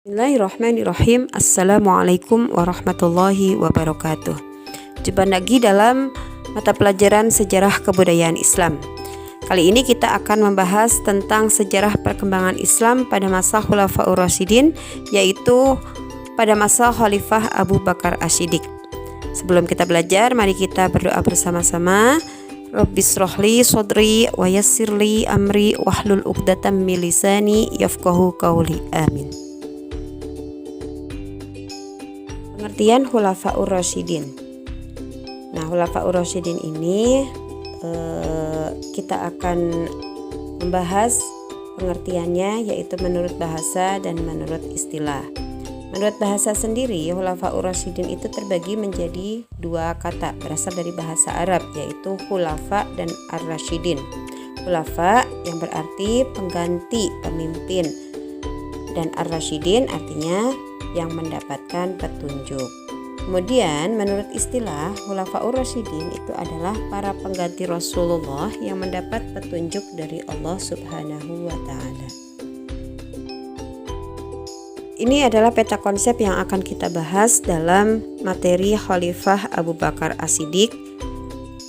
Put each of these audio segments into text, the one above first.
Bismillahirrahmanirrahim. Assalamualaikum warahmatullahi wabarakatuh. Jumpa lagi dalam mata pelajaran sejarah kebudayaan Islam. Kali ini kita akan membahas tentang sejarah perkembangan Islam pada masa Khulafaur Rasyidin, yaitu pada masa Khalifah Abu Bakar Asy-Syiddiq. Sebelum kita belajar, mari kita berdoa bersama-sama. Rabbishrahli sodri wa yassirli amri wahlul 'uqdatam min lisani yafqahu qawli. Amin. Pengertian Khulafaur Rasyidin. Nah, Khulafaur Rasyidin ini kita akan membahas pengertiannya, yaitu menurut bahasa dan menurut istilah. Menurut bahasa sendiri, Khulafaur Rasyidin itu terbagi menjadi dua kata berasal dari bahasa Arab, yaitu khulafa dan ar-rasyidin. Khulafa yang berarti pengganti pemimpin, dan ar-rasyidin artinya yang mendapatkan petunjuk. Kemudian menurut istilah, Khulafaur Rasyidin itu adalah para pengganti Rasulullah yang mendapat petunjuk dari Allah Subhanahu wa Ta'ala. Ini adalah peta konsep yang akan kita bahas dalam materi Khalifah Abu Bakar Asy-Syiddiq.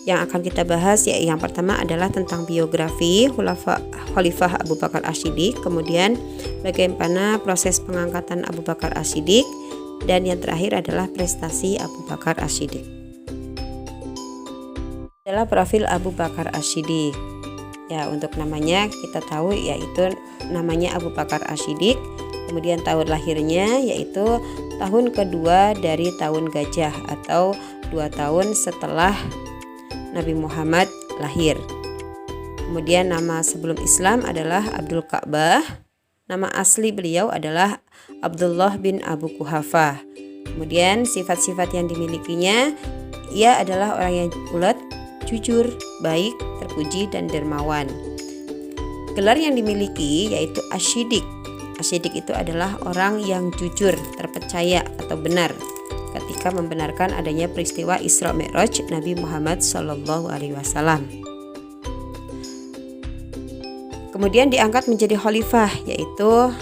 Yang akan kita bahas yang pertama adalah tentang biografi Khalifah Abu Bakar Asy-Syiddiq, kemudian bagaimana proses pengangkatan Abu Bakar Asy-Syiddiq, dan yang terakhir adalah prestasi Abu Bakar Asy-Syiddiq. Adalah profil Abu Bakar Asy-Syiddiq. Ya, untuk namanya kita tahu yaitu namanya Abu Bakar Asy-Syiddiq. Kemudian tahun lahirnya yaitu tahun kedua dari tahun gajah atau 2 tahun setelah Nabi Muhammad lahir. Kemudian nama sebelum Islam adalah Abdul Ka'bah. Nama asli beliau adalah Abdullah bin Abu Quhafah. Kemudian sifat-sifat yang dimilikinya, ia adalah orang yang ulet, jujur, baik, terpuji, dan dermawan. Gelar yang dimiliki yaitu Asy-Syiddiq. Asy-Syiddiq itu adalah orang yang jujur, terpercaya atau benar ketika membenarkan adanya peristiwa Isra Mi'raj Nabi Muhammad SAW. Kemudian diangkat menjadi khalifah, yaitu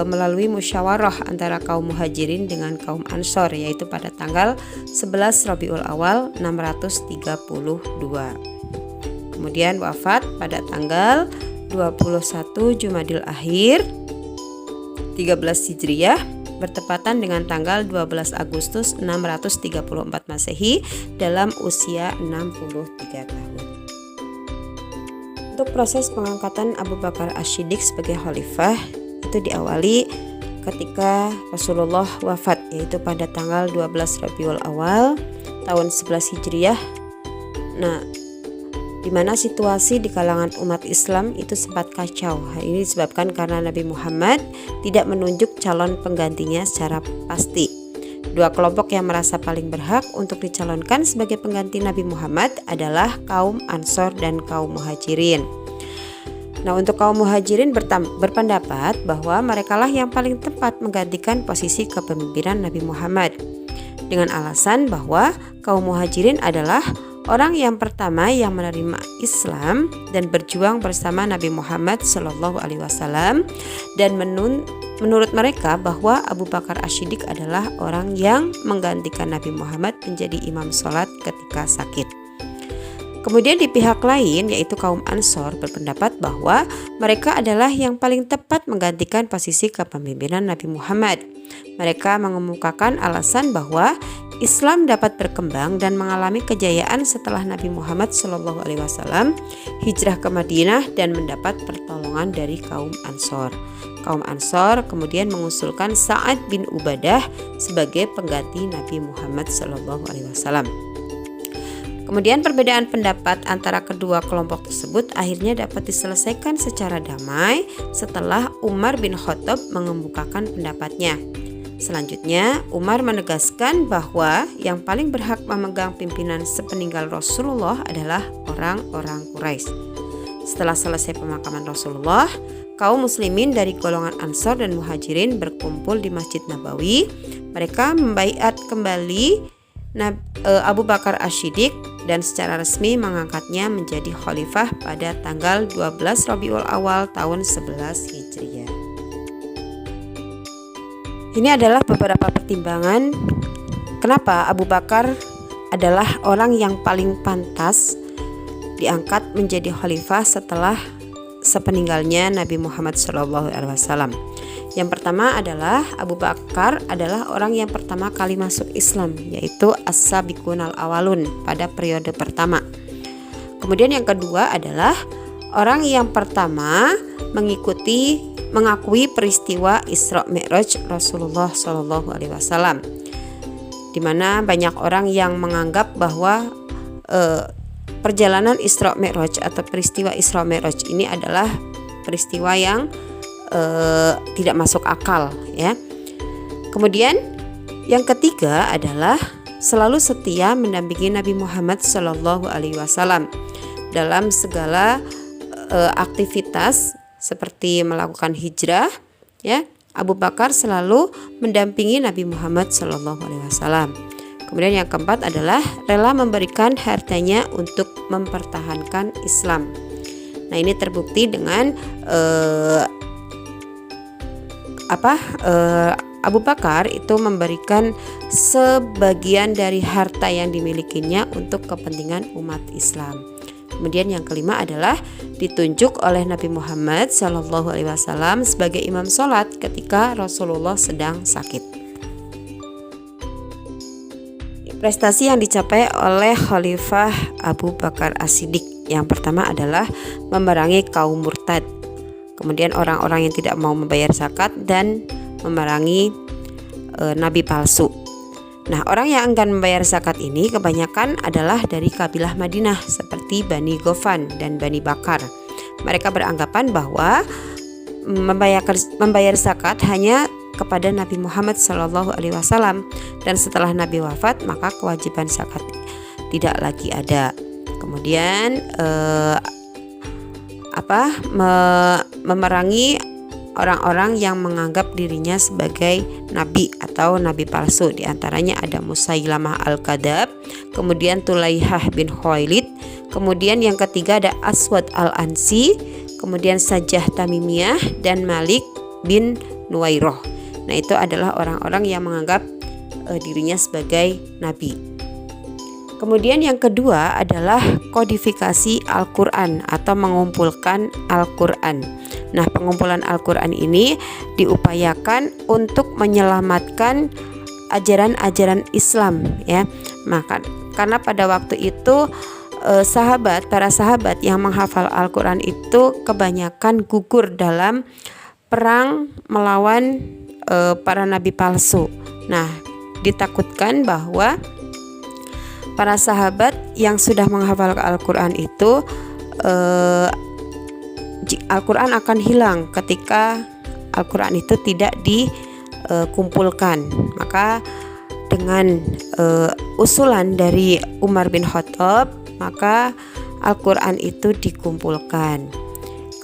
melalui musyawarah antara kaum Muhajirin dengan kaum Ansor, yaitu pada tanggal 11 Rabiul Awal 632. Kemudian wafat pada tanggal 21 Jumadil Akhir 13 Hijriyah, bertepatan dengan tanggal 12 Agustus 634 Masehi dalam usia 63 tahun. Untuk proses pengangkatan Abu Bakar Asy-Syiddiq sebagai khalifah itu diawali ketika Rasulullah wafat, yaitu pada tanggal 12 Rabiul Awal tahun 11 Hijriyah. Nah, di mana situasi di kalangan umat Islam itu sempat kacau. Hal ini disebabkan karena Nabi Muhammad tidak menunjuk calon penggantinya secara pasti. Dua kelompok yang merasa paling berhak untuk dicalonkan sebagai pengganti Nabi Muhammad adalah kaum Ansor dan kaum Muhajirin. Nah, untuk kaum Muhajirin berpendapat bahwa merekalah yang paling tepat menggantikan posisi kepemimpinan Nabi Muhammad, dengan alasan bahwa kaum Muhajirin adalah orang yang pertama yang menerima Islam dan berjuang bersama Nabi Muhammad SAW, dan menurut mereka bahwa Abu Bakar Asy-Syiddiq adalah orang yang menggantikan Nabi Muhammad menjadi imam sholat ketika sakit. Kemudian di pihak lain, yaitu kaum Ansor, berpendapat bahwa mereka adalah yang paling tepat menggantikan posisi kepemimpinan Nabi Muhammad. Mereka mengemukakan alasan bahwa Islam dapat berkembang dan mengalami kejayaan setelah Nabi Muhammad SAW hijrah ke Madinah dan mendapat pertolongan dari kaum Ansor. Kaum Ansor kemudian mengusulkan Sa'ad bin Ubadah sebagai pengganti Nabi Muhammad SAW. Kemudian perbedaan pendapat antara kedua kelompok tersebut akhirnya dapat diselesaikan secara damai setelah Umar bin Khattab mengemukakan pendapatnya. Selanjutnya, Umar menegaskan bahwa yang paling berhak memegang pimpinan sepeninggal Rasulullah adalah orang-orang Quraisy. Setelah selesai pemakaman Rasulullah, kaum muslimin dari golongan Ansor dan Muhajirin berkumpul di Masjid Nabawi. Mereka membaiat kembali Abu Bakar Asy-Syiddiq dan secara resmi mengangkatnya menjadi khalifah pada tanggal 12 Rabiul Awal tahun 11 Hijriyah. Ini adalah beberapa pertimbangan kenapa Abu Bakar adalah orang yang paling pantas diangkat menjadi khalifah setelah sepeninggalnya Nabi Muhammad SAW. Yang pertama adalah Abu Bakar adalah orang yang pertama kali masuk Islam, yaitu as-sabiqunal awalun pada periode pertama. Kemudian yang kedua adalah orang yang pertama mengakui peristiwa Isra Mi'raj Rasulullah SAW, di mana banyak orang yang menganggap bahwa perjalanan Isra Mi'raj atau peristiwa Isra Mi'raj ini adalah peristiwa yang tidak masuk akal, ya. Kemudian yang ketiga adalah selalu setia mendampingi Nabi Muhammad SAW dalam segala aktivitas seperti melakukan hijrah, ya. Abu Bakar selalu mendampingi Nabi Muhammad SAW. Kemudian yang keempat adalah rela memberikan hartanya untuk mempertahankan Islam. Nah, ini terbukti dengan Abu Bakar itu memberikan sebagian dari harta yang dimilikinya untuk kepentingan umat Islam. Kemudian yang kelima adalah ditunjuk oleh Nabi Muhammad SAW sebagai imam sholat ketika Rasulullah sedang sakit. Prestasi yang dicapai oleh Khalifah Abu Bakar As-Siddiq yang pertama adalah memerangi kaum murtad, kemudian orang-orang yang tidak mau membayar zakat, dan memerangi nabi palsu. Nah, orang yang enggan membayar zakat ini kebanyakan adalah dari kabilah Madinah seperti Bani Ghofan dan Bani Bakar. Mereka beranggapan bahwa membayar zakat hanya kepada Nabi Muhammad SAW, dan setelah Nabi wafat maka kewajiban zakat tidak lagi ada. Kemudian memerangi orang-orang yang menganggap dirinya sebagai nabi atau nabi palsu. Di antaranya ada Musailamah al-Kadzab, kemudian Tulaihah bin Khuwailid, kemudian yang ketiga ada Aswad al-Ansi, kemudian Sajjah Tamimiyah, dan Malik bin Nuwairoh. Nah, itu adalah orang-orang yang menganggap dirinya sebagai nabi. Kemudian yang kedua adalah kodifikasi Al-Quran atau mengumpulkan Al-Quran. Nah, pengumpulan Al-Quran ini diupayakan untuk menyelamatkan ajaran-ajaran Islam, ya. Maka karena pada waktu itu para sahabat yang menghafal Al-Quran itu kebanyakan gugur dalam perang melawan para nabi palsu. Nah, ditakutkan bahwa para sahabat yang sudah menghafal Al-Quran itu Al-Quran akan hilang ketika Al-Quran itu tidak dikumpulkan. Maka dengan usulan dari Umar bin Khattab, maka Al-Quran itu dikumpulkan.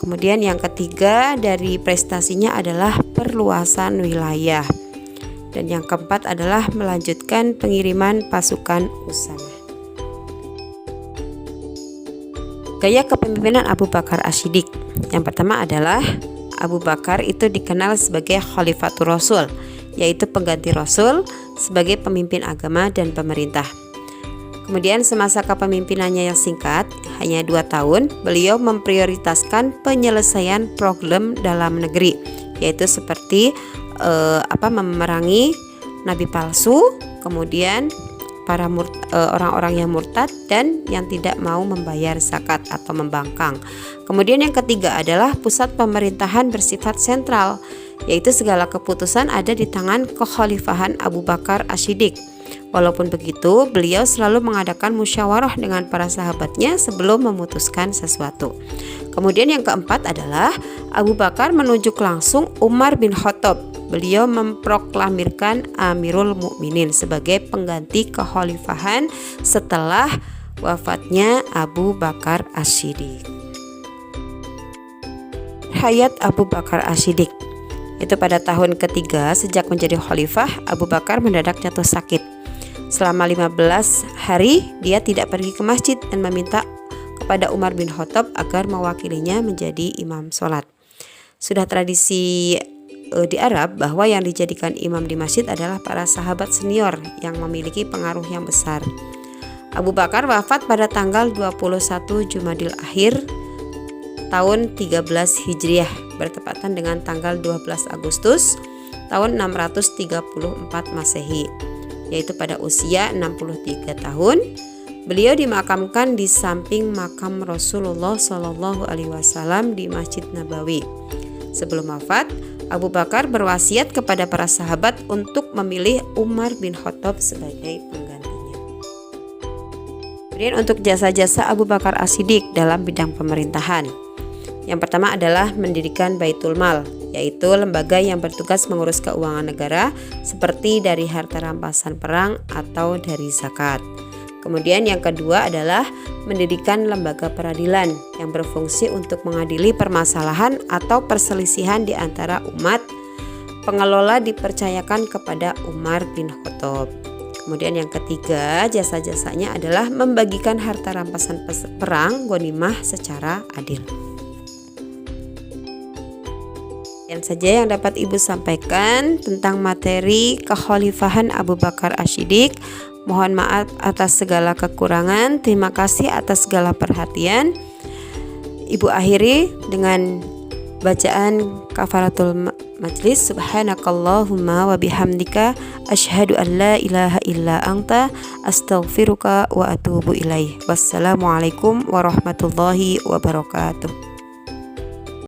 Kemudian yang ketiga dari prestasinya adalah perluasan wilayah. Dan yang keempat adalah melanjutkan pengiriman pasukan Usama. Gaya kepemimpinan Abu Bakar As-Siddiq. Yang pertama adalah Abu Bakar itu dikenal sebagai Khalifatur Rasul, yaitu pengganti Rasul sebagai pemimpin agama dan pemerintah. Kemudian semasa kepemimpinannya yang singkat, hanya 2 tahun, beliau memprioritaskan penyelesaian problem dalam negeri, yaitu seperti memerangi nabi palsu, kemudian para orang-orang yang murtad dan yang tidak mau membayar zakat atau membangkang. Kemudian yang ketiga adalah pusat pemerintahan bersifat sentral, yaitu segala keputusan ada di tangan kekhalifahan Abu Bakar As-Siddiq. Walaupun begitu, beliau selalu mengadakan musyawarah dengan para sahabatnya sebelum memutuskan sesuatu. Kemudian yang keempat adalah Abu Bakar menunjuk langsung Umar bin Khattab. Beliau memproklamirkan Amirul Mukminin sebagai pengganti kekhalifahan setelah wafatnya Abu Bakar As-Siddiq. Hayat Abu Bakar As-Siddiq. Itu pada tahun ketiga sejak menjadi khalifah, Abu Bakar mendadak jatuh sakit. Selama 15 hari dia tidak pergi ke masjid dan meminta kepada Umar bin Khattab agar mewakilinya menjadi imam sholat. Sudah tradisi di Arab bahwa yang dijadikan imam di masjid adalah para sahabat senior yang memiliki pengaruh yang besar. Abu Bakar wafat pada tanggal 21 Jumadil Akhir tahun 13 Hijriah bertepatan dengan tanggal 12 Agustus tahun 634 Masehi, yaitu pada usia 63 tahun. Beliau dimakamkan di samping makam Rasulullah SAW di Masjid Nabawi. Sebelum wafat, Abu Bakar berwasiat kepada para sahabat untuk memilih Umar bin Khattab sebagai penggantinya. Kemudian untuk jasa-jasa Abu Bakar As-Siddiq dalam bidang pemerintahan. Yang pertama adalah mendirikan Baitul Mal, yaitu lembaga yang bertugas mengurus keuangan negara seperti dari harta rampasan perang atau dari zakat. Kemudian yang kedua adalah mendirikan lembaga peradilan yang berfungsi untuk mengadili permasalahan atau perselisihan di antara umat. Pengelola dipercayakan kepada Umar bin Khattab. Kemudian yang ketiga, jasa-jasanya adalah membagikan harta rampasan perang ghanimah secara adil. Yang saja yang dapat Ibu sampaikan tentang materi kekhalifahan Abu Bakar As-Siddiq. Mohon maaf atas segala kekurangan. Terima kasih atas segala perhatian. Ibu akhiri dengan bacaan kafaratul majlis. Subhanakallahumma wa bihamdika asyhadu an la ilaha illa anta astaghfiruka wa atubu ilaih. Wassalamualaikum warahmatullahi wabarakatuh.